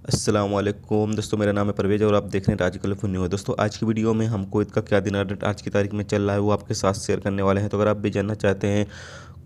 अस्सलाम वालेकुम दोस्तों, मेरा नाम है परवेज और आप देख रहे हैं राज कलरफुल न्यूज़। दोस्तों आज की वीडियो में हम कुवैत का क्या दिनार रेट आज की तारीख में चल रहा है वो आपके साथ शेयर करने वाले हैं। तो अगर आप भी जानना चाहते हैं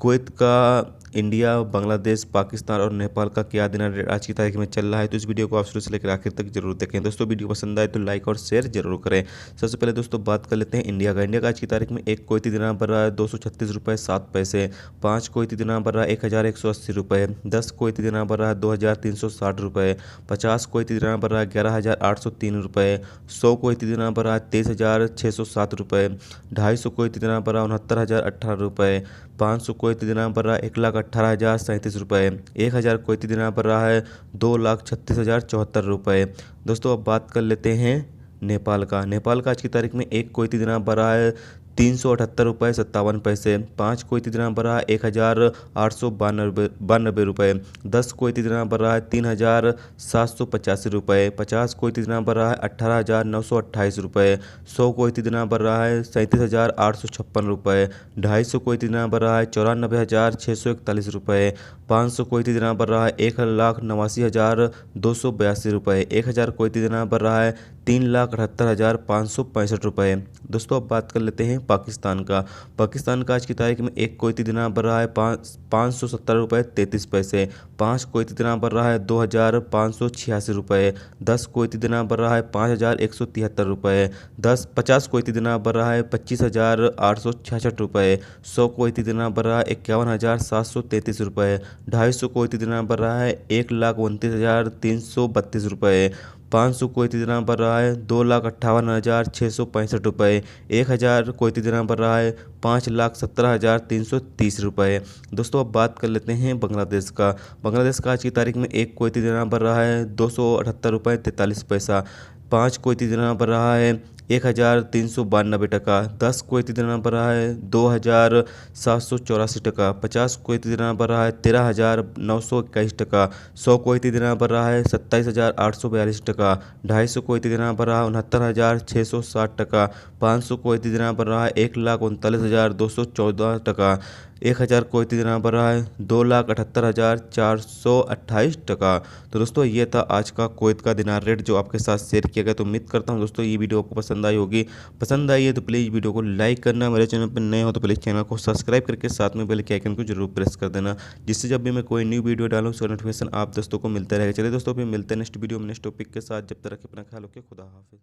कुवैत का, इंडिया, बांग्लादेश, पाकिस्तान और नेपाल का क्या दिनार रेट आज की तारीख में चल रहा है, तो इस वीडियो को आप शुरू से लेकर आखिर तक जरूर देखें। दोस्तों वीडियो पसंद आए तो लाइक और शेयर जरूर करें। सबसे पहले दोस्तों बात कर लेते हैं इंडिया का। इंडिया का आज की तारीख में एक कुवैती दिनार बढ़ रहा है 236 रुपये 7 पैसे, 5 कुवैती दिनार बढ़ रहा है 1180 रुपये, 10 कुवैती दिनार बढ़ रहा है 2360 रुपये, 50 कुवैती दिनार बढ़ रहा है 11803 रुपये, 100 कुवैती दिनार बढ़ रहा है 23607 रुपये, 250 कुवैती दिनार बढ़ रहा है 69,018 रुपये, 500 कुवैती दिनार बढ़ रहा है 1,18,037 रुपये, 1000 कुवैती दिनार बढ़ रहा है 2,36,074 रुपये। दोस्तों अब बात कर लेते हैं नेपाल का। नेपाल का आज की तारीख में एक कुवैती दिनार बढ़ रहा है 378 रुपये 57 पैसे, 5 कुवैती दिनार बढ़ रहा है 1,892 रुपये, 10 कुवैती दिनार बढ़ रहा है 3,785 रुपये, 50 कुवैती दिनार बढ़ रहा है 18,928 रुपये, 100 कुवैती दिनार बढ़ रहा है 37,856 रुपये, 250 कुवैती दिनार बढ़ रहा है 94,641 रुपये, 500 कुवैती दिनार बढ़ रहा है 1,89,282 रुपये, 1000 कुवैती दिनार बढ़ रहा है 3,78,565 रुपये। दोस्तों अब बात कर लेते हैं पाकिस्तान का। पाकिस्तान का आज की तारीख में एक कुवैती दिनार बढ़ रहा है 570 रुपये 33 पैसे, 5 कुवैती दिनार बढ़ रहा है 2,586 रुपये, 10 कुवैती दिनार बढ़ रहा है 5,173 रुपये, 50 कुवैती दिनार बढ़ रहा है 25,866 रुपये, 100 कुवैती दिनार बढ़ रहा है 51,733 रुपये, 250 कुवैती दिनार बढ़ रहा है 1,29,332 रुपये, 500 कुवैती दिनार बढ़ रहा है 2,58,665 रुपये, 1000 कुवैती दिनार बढ़ रहा है 5,17,330 रुपये। दोस्तों अब बात कर लेते हैं बांग्लादेश का। बांग्लादेश का आज की तारीख में एक कुवैती दिनार बढ़ रहा है 278 रुपये 43 पैसा, 5 कुवैती दिनार बढ़ रहा है 1,392 टका, 10 कुवैती दिनार बढ़ रहा है 2,784 टका, 50 कुवैती दिनार बढ़ रहा है 13,921 टका, 100 कुवैती दिनार बढ़ रहा है 27,842 टका, 250 कुवैती दिनार बढ़ रहा है 69,660 टका, 500 कुवैती दिनार बढ़ रहा है 1,39,214 टका, 1000 कुवैती दिनार बढ़ रहा है 2,78,428 टका। तो दोस्तों ये था आज का कुवैत का दिनार रेट जो आपके साथ शेयर किया गया। तो उम्मीद करता हूँ दोस्तों ये वीडियो आपको पसंद आई होगी। पसंद आई है तो प्लीज़ वीडियो को लाइक करना, मेरे चैनल पर नए हो तो प्लीज़ चैनल को सब्सक्राइब करके साथ में बेल के आइकन को जरूर प्रेस कर देना, जिससे जब भी मैं कोई न्यू वीडियो डालूँ उसका नोटिफिकेशन आप दोस्तों को मिलता रहेगा। चलिए दोस्तों फिर मिलते हैं नेक्स्ट वीडियो में नेक्स्ट टॉपिक के साथ। जब तक अपना ख्याल रखिए, खुदा हाफिज़।